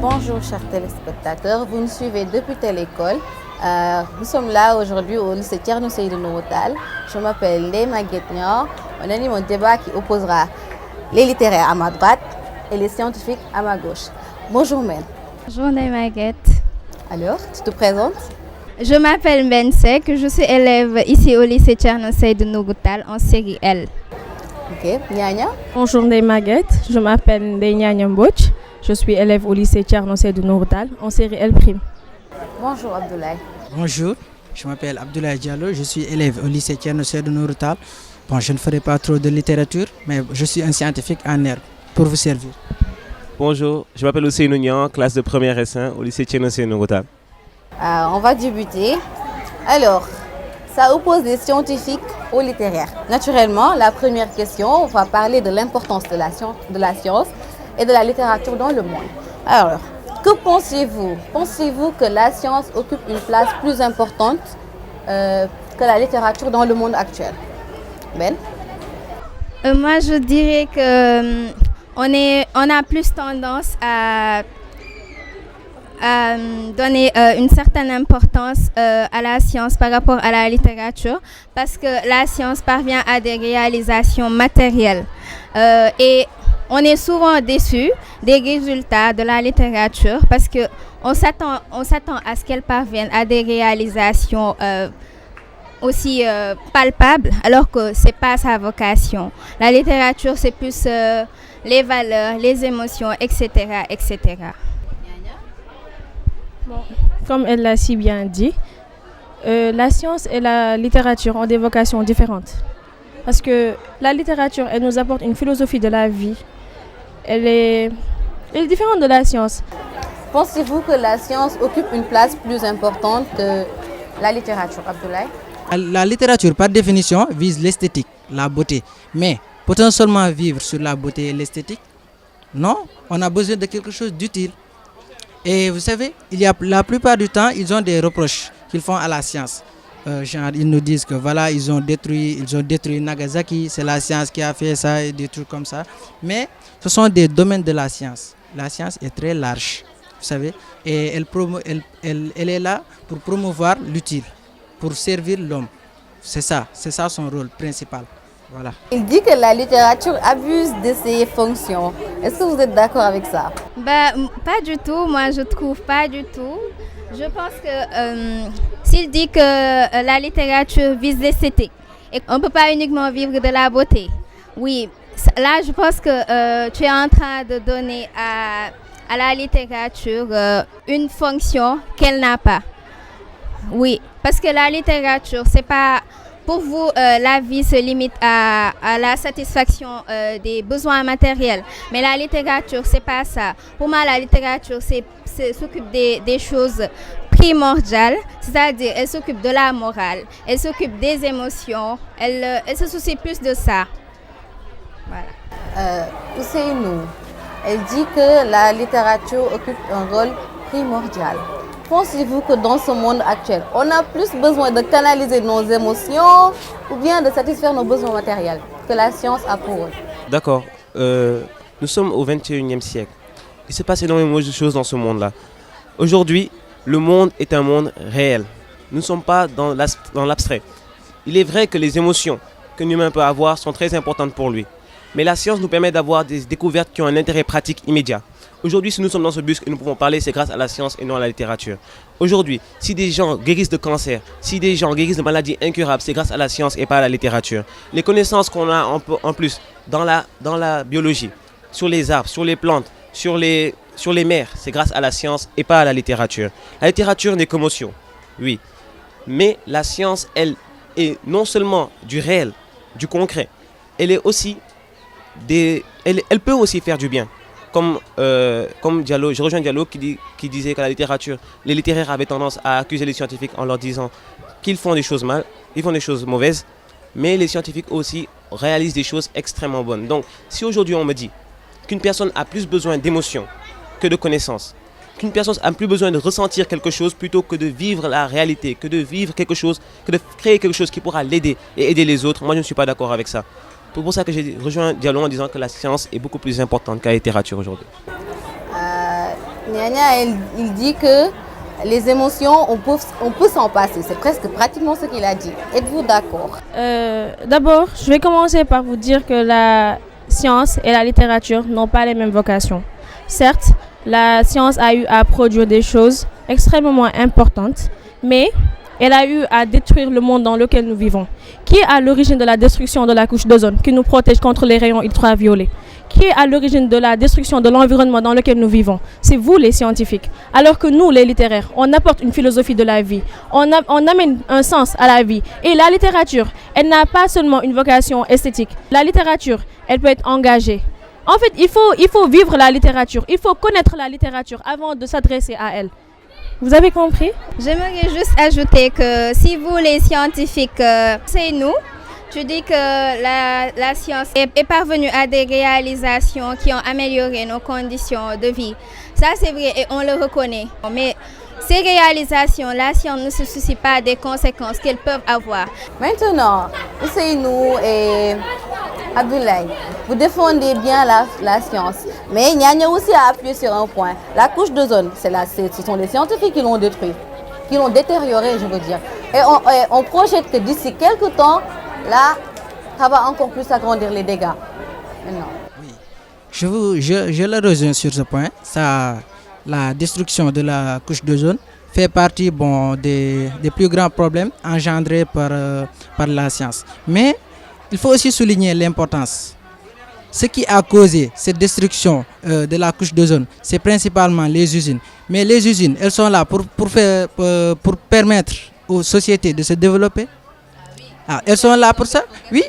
Bonjour chers téléspectateurs, vous nous suivez depuis telle école. Nous sommes là aujourd'hui au lycée Thierno Seydou Nourou Tall. Je m'appelle Ndeye Maguette Niang. On anime un débat qui opposera les littéraires à ma droite et les scientifiques à ma gauche. Bonjour Mène. Bonjour Ndeye Maguette. Alors, tu te présentes? Je m'appelle Mbène Seck, je suis élève ici au lycée Thierno Seydou Nourou Tall en série L. Ok, Nyanya. Bonjour Ndeye Maguette, je m'appelle Ndeye Nyanya Mbodj. Je suis élève au lycée Thierno Seydou Nourou Tall en série L'. Bonjour Abdoulaye. Bonjour, je m'appelle Abdoulaye Diallo, je suis élève au lycée Thierno Seydou Nourou Tall. Bon, je ne ferai pas trop de littérature, mais je suis un scientifique en herbe pour vous servir. Bonjour, je m'appelle Ousseynou Niang, classe de première S1 au lycée Thierno Seydou Nourou Tall. On va débuter. Alors, ça oppose les scientifiques aux littéraires. Naturellement, la première question, on va parler de l'importance de la science et de la littérature dans le monde. Alors, que pensez-vous? Pensez-vous que la science occupe une place plus importante que la littérature dans le monde actuel? Ben? Moi, je dirais que on a plus tendance à donner une certaine importance à la science par rapport à la littérature parce que la science parvient à des réalisations matérielles et on est souvent déçu des résultats de la littérature parce qu'on s'attend à ce qu'elle parvienne à des réalisations aussi palpables alors que ce n'est pas sa vocation. La littérature, c'est plus les valeurs, les émotions, etc. etc. Bon, comme elle l'a si bien dit, la science et la littérature ont des vocations différentes. Parce que la littérature, elle nous apporte une philosophie de la vie. Elle est différente de la science. Pensez-vous que la science occupe une place plus importante que la littérature, Abdoulaye? La littérature, par définition, vise l'esthétique, la beauté. Mais peut-on seulement vivre sur la beauté et l'esthétique? Non, on a besoin de quelque chose d'utile. Et vous savez, la plupart du temps, ils ont des reproches qu'ils font à la science. Genre, ils nous disent que voilà, ils ont détruit Nagasaki, c'est la science qui a fait ça et des trucs comme ça. Mais ce sont des domaines de la science. La science est très large, vous savez, et elle est là pour promouvoir l'utile, pour servir l'homme. C'est ça son rôle principal. Voilà. Il dit que la littérature abuse de ses fonctions. Est-ce que vous êtes d'accord avec ça? Pas du tout, moi je trouve pas du tout. Je pense que s'il dit que la littérature vise l'esthétique et qu'on ne peut pas uniquement vivre de la beauté, oui, là je pense que tu es en train de donner à la littérature une fonction qu'elle n'a pas. Oui, parce que la littérature, c'est pas... Pour vous, la vie se limite à la satisfaction des besoins matériels. Mais la littérature, c'est pas ça. Pour moi, la littérature, s'occupe des choses primordiales, c'est-à-dire elle s'occupe de la morale, elle s'occupe des émotions, elle se soucie plus de ça. Voilà. Ousseynou, elle dit que la littérature occupe un rôle primordial. Pensez-vous que dans ce monde actuel, on a plus besoin de canaliser nos émotions ou bien de satisfaire nos besoins matériels que la science a pour eux? D'accord, nous sommes au XXIe siècle. Il se passe énormément de choses dans ce monde-là. Aujourd'hui, le monde est un monde réel. Nous ne sommes pas dans l'abstrait. Il est vrai que les émotions qu'un humain peut avoir sont très importantes pour lui. Mais la science nous permet d'avoir des découvertes qui ont un intérêt pratique immédiat. Aujourd'hui, si nous sommes dans ce bus et nous pouvons parler, c'est grâce à la science et non à la littérature. Aujourd'hui, si des gens guérissent de cancer, si des gens guérissent de maladies incurables, c'est grâce à la science et pas à la littérature. Les connaissances qu'on a en plus dans la biologie, sur les arbres, sur les plantes, sur les mers, c'est grâce à la science et pas à la littérature. La littérature n'est qu'émotion, oui. Mais la science, elle, est non seulement du réel, du concret, elle est aussi elle peut aussi faire du bien. Comme Diallo, je rejoins Diallo qui disait que les littéraires avaient tendance à accuser les scientifiques en leur disant qu'ils font des choses mal, ils font des choses mauvaises, mais les scientifiques aussi réalisent des choses extrêmement bonnes. Donc, si aujourd'hui on me dit qu'une personne a plus besoin d'émotions que de connaissances, qu'une personne a plus besoin de ressentir quelque chose plutôt que de vivre la réalité, que de vivre quelque chose, que de créer quelque chose qui pourra l'aider et aider les autres, moi je ne suis pas d'accord avec ça. C'est pour ça que j'ai rejoint Diallo en disant que la science est beaucoup plus importante que la littérature aujourd'hui. Nyanya, il dit que les émotions, on peut s'en passer. C'est presque pratiquement ce qu'il a dit. Êtes-vous d'accord? D'abord, je vais commencer par vous dire que la science et la littérature n'ont pas les mêmes vocations. Certes, la science a eu à produire des choses extrêmement importantes, mais elle a eu à détruire le monde dans lequel nous vivons. Qui est à l'origine de la destruction de la couche d'ozone qui nous protège contre les rayons ultraviolets? Qui est à l'origine de la destruction de l'environnement dans lequel nous vivons? C'est vous les scientifiques. Alors que nous, les littéraires, on apporte une philosophie de la vie. On amène un sens à la vie. Et la littérature, elle n'a pas seulement une vocation esthétique. La littérature, elle peut être engagée. En fait, il faut vivre la littérature. Il faut connaître la littérature avant de s'adresser à elle. Vous avez compris? J'aimerais juste ajouter que si vous, les scientifiques, c'est nous, tu dis que la science est parvenue à des réalisations qui ont amélioré nos conditions de vie. Ça, c'est vrai et on le reconnaît. Mais ces réalisations, la science ne se soucie pas des conséquences qu'elles peuvent avoir. Maintenant, Ousseynou et Abdoulaye, vous défendez bien la science. Mais Nyanya aussi a appuyé sur un point. La couche d'ozone, ce sont les scientifiques qui l'ont détruite, qui l'ont détériorée, je veux dire. Et on projette que d'ici quelques temps, là, ça va encore plus agrandir les dégâts. Maintenant. Oui. Je le rejoins sur ce point. La destruction de la couche d'ozone fait partie des plus grands problèmes engendrés par la science. Mais il faut aussi souligner l'importance. Ce qui a causé cette destruction de la couche d'ozone, c'est principalement les usines. Mais les usines, elles sont là pour permettre aux sociétés de se développer. Elles sont là pour ça. Oui,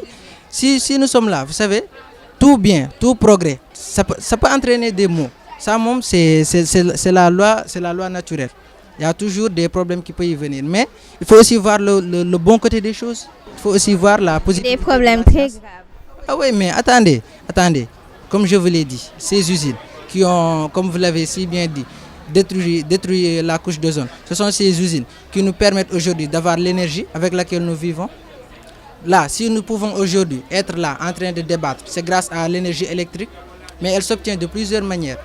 si nous sommes là, vous savez, tout bien, tout progrès, ça peut entraîner des maux. Ça, c'est la loi naturelle. Il y a toujours des problèmes qui peuvent y venir. Mais il faut aussi voir le bon côté des choses. Il faut aussi voir la positivité. Des problèmes très graves. Ah oui, mais attendez. Comme je vous l'ai dit, ces usines qui ont, comme vous l'avez si bien dit, détruit la couche d'ozone, ce sont ces usines qui nous permettent aujourd'hui d'avoir l'énergie avec laquelle nous vivons. Là, si nous pouvons aujourd'hui être là en train de débattre, c'est grâce à l'énergie électrique, mais elle s'obtient de plusieurs manières.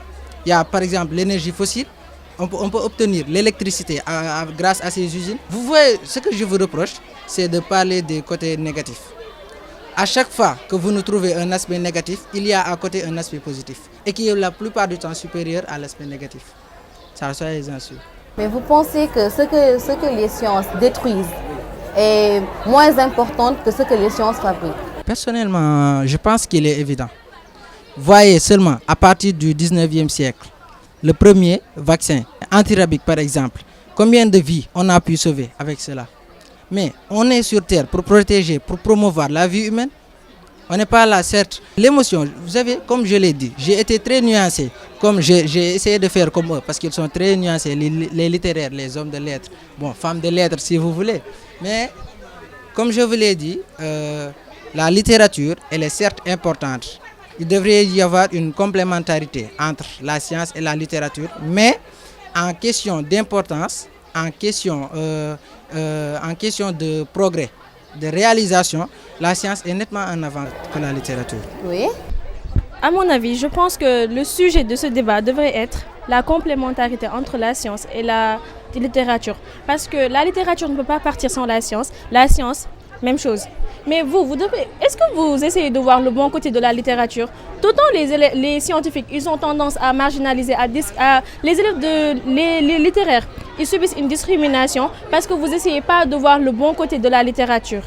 Il y a par exemple l'énergie fossile, on peut obtenir l'électricité grâce à ces usines. Vous voyez, ce que je vous reproche, c'est de parler des côtés négatifs. À chaque fois que vous nous trouvez un aspect négatif, il y a à côté un aspect positif et qui est la plupart du temps supérieur à l'aspect négatif. Ça, soyez-en sûrs. Mais vous pensez que ce que les sciences détruisent est moins important que ce que les sciences fabriquent? Personnellement, je pense qu'il est évident. Voyez seulement, à partir du 19e siècle, le premier vaccin antirabique par exemple, combien de vies on a pu sauver avec cela? Mais on est sur Terre pour protéger, pour promouvoir la vie humaine. On n'est pas là, certes. L'émotion, vous savez, comme je l'ai dit, j'ai été très nuancé. Comme j'ai essayé de faire comme eux, parce qu'ils sont très nuancés, les littéraires, les hommes de lettres. Bon, femmes de lettres si vous voulez. Mais, comme je vous l'ai dit, la littérature, elle est certes importante. Il devrait y avoir une complémentarité entre la science et la littérature. Mais, en question d'importance, en question de progrès, de réalisation, la science est nettement en avant que la littérature. Oui. À mon avis, je pense que le sujet de ce débat devrait être la complémentarité entre la science et la littérature. Parce que la littérature ne peut pas partir sans la science. La science, même chose. Mais est-ce que vous essayez de voir le bon côté de la littérature? Tout le temps, les scientifiques, ils ont tendance à marginaliser, les élèves les littéraires, ils subissent une discrimination parce que vous n'essayez pas de voir le bon côté de la littérature.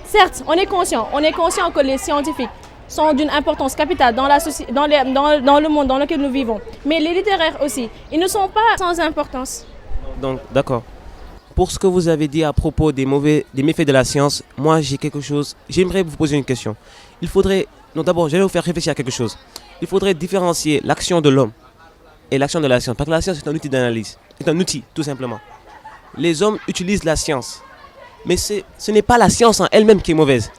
Certes, on est conscient que les scientifiques sont d'une importance capitale dans le monde dans lequel nous vivons. Mais les littéraires aussi, ils ne sont pas sans importance. Donc, d'accord. Pour ce que vous avez dit à propos des méfaits de la science, moi j'ai quelque chose, j'aimerais vous poser une question. D'abord, je vais vous faire réfléchir à quelque chose. Il faudrait différencier l'action de l'homme et l'action de la science. Parce que la science est un outil d'analyse, c'est un outil tout simplement. Les hommes utilisent la science, mais ce n'est pas la science en elle-même qui est mauvaise.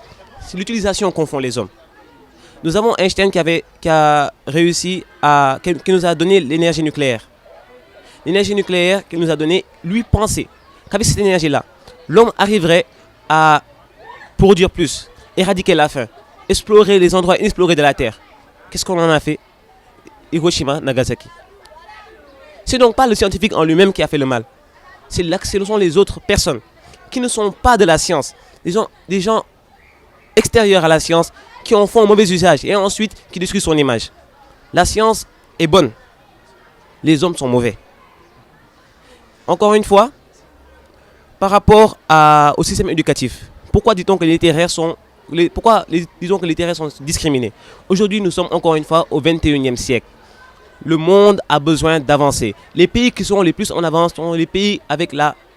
C'est l'utilisation qu'en font les hommes. Nous avons Einstein qui nous a donné l'énergie nucléaire. L'énergie nucléaire qu'il nous a donnée, lui pensait qu'avec cette énergie-là, l'homme arriverait à produire plus, éradiquer la faim, explorer les endroits inexplorés de la Terre. Qu'est-ce qu'on en a fait? Hiroshima, Nagasaki. C'est donc pas le scientifique en lui-même qui a fait le mal. Ce sont les autres personnes qui ne sont pas de la science. Des gens extérieurs à la science qui en font un mauvais usage et ensuite qui détruisent son image. La science est bonne. Les hommes sont mauvais. Encore une fois, par rapport au système éducatif, pourquoi dit-on que les littéraires sont discriminés? Aujourd'hui, nous sommes encore une fois au 21e siècle. Le monde a besoin d'avancer. Les pays qui sont les plus en avance sont les pays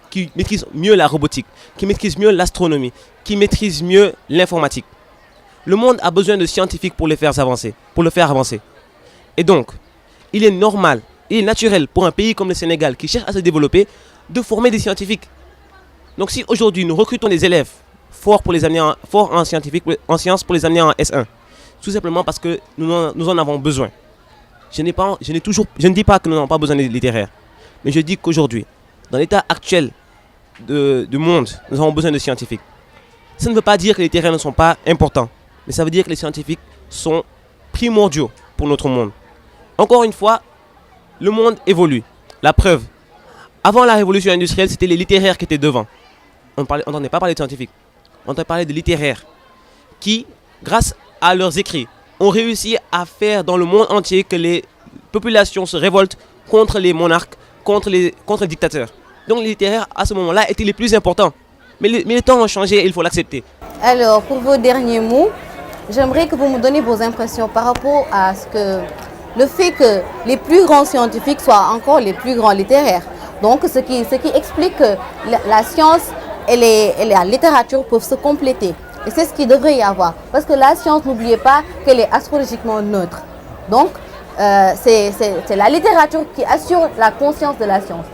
qui maîtrisent mieux la robotique, qui maîtrisent mieux l'astronomie, qui maîtrisent mieux l'informatique. Le monde a besoin de scientifiques pour le faire avancer. Et donc, il est normal, il est naturel pour un pays comme le Sénégal qui cherche à se développer de former des scientifiques. Donc si aujourd'hui nous recrutons des élèves forts en sciences pour les amener en S1, tout simplement parce que nous en avons besoin. Je ne dis pas que nous n'avons pas besoin des littéraires, mais je dis qu'aujourd'hui, dans l'état actuel du monde, nous avons besoin de scientifiques. Ça ne veut pas dire que les littéraires ne sont pas importants, mais ça veut dire que les scientifiques sont primordiaux pour notre monde. Encore une fois, le monde évolue. La preuve, avant la révolution industrielle, c'était les littéraires qui étaient devant. On n'entendait pas parler de scientifiques, on entendait parler de littéraires qui, grâce à leurs écrits, ont réussi à faire dans le monde entier que les populations se révoltent contre les monarques, contre les dictateurs. Donc les littéraires, à ce moment-là, étaient les plus importants. Mais les temps ont changé et il faut l'accepter. Alors, pour vos derniers mots, j'aimerais que vous me donniez vos impressions par rapport à le fait que les plus grands scientifiques soient encore les plus grands littéraires. Donc, ce qui explique que la science et la littérature peuvent se compléter. Et c'est ce qu'il devrait y avoir. Parce que la science, n'oubliez pas qu'elle est astrologiquement neutre. Donc, c'est la littérature qui assure la conscience de la science.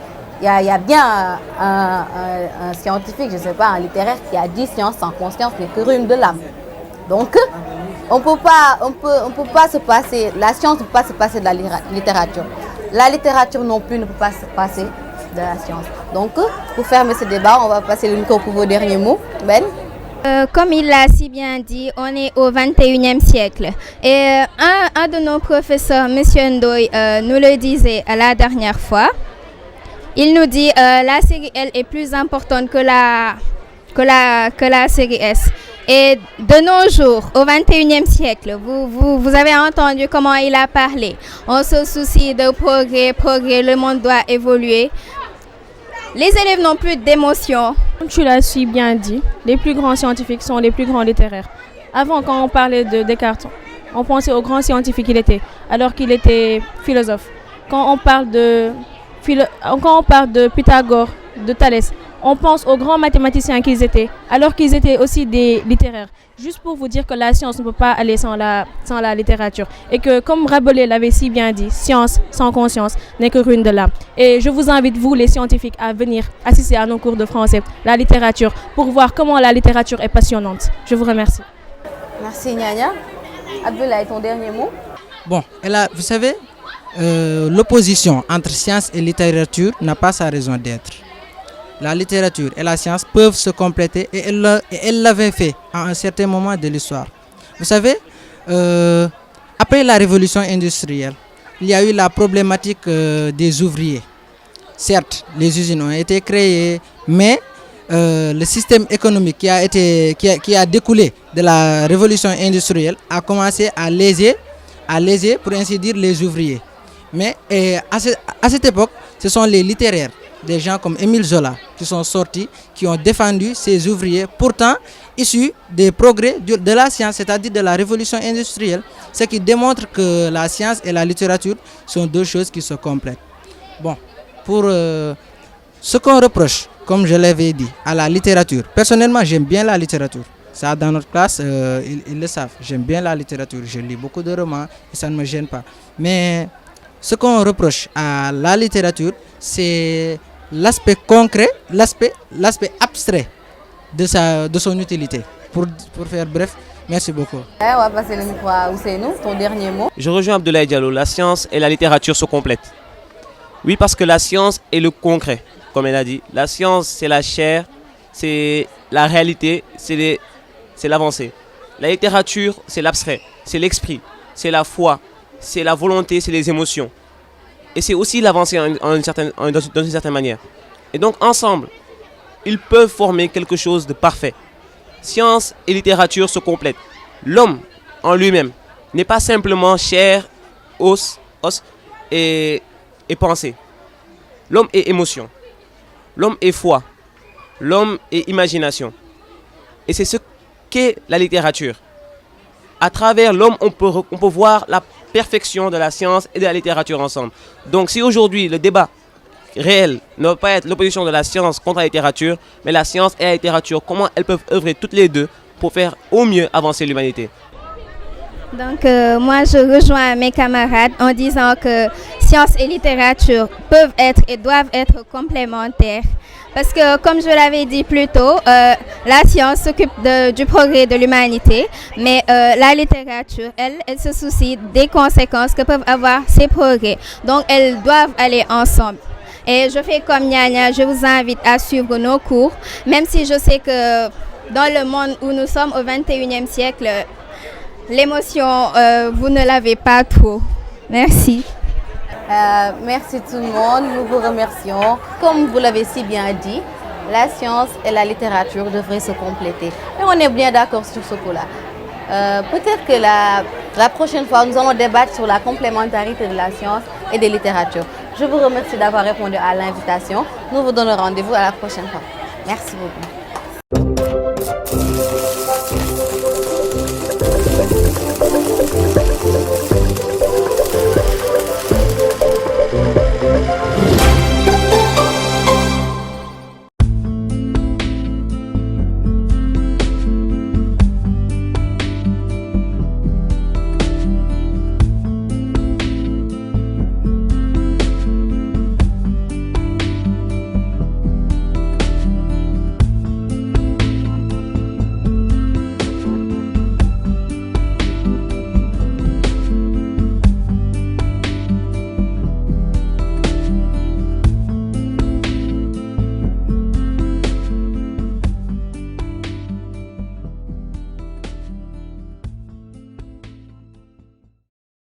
Il y a bien un scientifique, je ne sais pas, un littéraire qui a dit science sans conscience n'est que ruine de l'âme. Donc, on peut pas se passer, la science ne peut pas se passer de la littérature. La littérature non plus ne peut pas se passer de la science. Donc, pour fermer ce débat, on va passer le micro pour vos derniers mots. Ben? Comme il l'a si bien dit, on est au 21e siècle. Et un de nos professeurs, M. Ndoye, nous le disait la dernière fois. Il nous dit la série L est plus importante que la série S. Et de nos jours, au 21e siècle, vous avez entendu comment il a parlé. On se soucie de progrès, le monde doit évoluer. Les élèves n'ont plus d'émotion. Comme tu l'as si bien dit, les plus grands scientifiques sont les plus grands littéraires. Avant, quand on parlait de Descartes, on pensait au grand scientifique qu'il était, alors qu'il était philosophe. Quand on parle de Pythagore, de Thalès, on pense aux grands mathématiciens qu'ils étaient, alors qu'ils étaient aussi des littéraires. Juste pour vous dire que la science ne peut pas aller sans la littérature. Et que, comme Rabelais l'avait si bien dit, science sans conscience n'est que ruine de l'âme. Et je vous invite, vous les scientifiques, à venir assister à nos cours de français, la littérature, pour voir comment la littérature est passionnante. Je vous remercie. Merci Nyanya. Abdoulaye, ton dernier mot? Bon, vous savez, l'opposition entre science et littérature n'a pas sa raison d'être. La littérature et la science peuvent se compléter et elle l'avait fait à un certain moment de l'histoire. Vous savez, après la révolution industrielle, il y a eu la problématique des ouvriers. Certes, les usines ont été créées, mais le système économique qui a découlé de la révolution industrielle a commencé à léser, pour ainsi dire, les ouvriers. Mais à cette époque, ce sont les littéraires, des gens comme Émile Zola, qui sont sortis, qui ont défendu ces ouvriers, pourtant issus des progrès de la science, c'est-à-dire de la révolution industrielle, ce qui démontre que la science et la littérature sont deux choses qui se complètent. Bon, pour ce qu'on reproche, comme je l'avais dit, à la littérature, personnellement j'aime bien la littérature. Ça, dans notre classe, ils le savent, j'aime bien la littérature, je lis beaucoup de romans et ça ne me gêne pas. Mais ce qu'on reproche à la littérature, c'est l'aspect concret, l'aspect abstrait de son utilité. Pour faire bref, merci beaucoup. On va passer le micro à Ousseynou, ton dernier mot. Je rejoins Abdoulaye Diallo, la science et la littérature se complètent. Oui, parce que la science est le concret, comme elle a dit. La science, c'est la chair, c'est la réalité, c'est l'avancée. La littérature, c'est l'abstrait, c'est l'esprit, c'est la foi, c'est la volonté, c'est les émotions. Et c'est aussi l'avancée dans une certaine manière. Et donc, ensemble, ils peuvent former quelque chose de parfait. Science et littérature se complètent. L'homme, en lui-même, n'est pas simplement chair, os et pensée. L'homme est émotion. L'homme est foi. L'homme est imagination. Et c'est ce qu'est la littérature. À travers l'homme, on peut voir la perfection de la science et de la littérature ensemble. Donc si aujourd'hui le débat réel ne va pas être l'opposition de la science contre la littérature, mais la science et la littérature, comment elles peuvent œuvrer toutes les deux pour faire au mieux avancer l'humanité. Donc moi je rejoins mes camarades en disant que science et littérature peuvent être et doivent être complémentaires. Parce que, comme je l'avais dit plus tôt, la science s'occupe du progrès de l'humanité, mais la littérature, elle se soucie des conséquences que peuvent avoir ces progrès. Donc, elles doivent aller ensemble. Et je fais comme Nyanya, je vous invite à suivre nos cours, même si je sais que dans le monde où nous sommes au 21e siècle, l'émotion, vous ne l'avez pas trop. Merci. Merci tout le monde, nous vous remercions. Comme vous l'avez si bien dit, la science et la littérature devraient se compléter. Et on est bien d'accord sur ce coup-là. Peut-être que la prochaine fois, nous allons débattre sur la complémentarité de la science et de la littérature. Je vous remercie d'avoir répondu à l'invitation. Nous vous donnons rendez-vous à la prochaine fois. Merci beaucoup.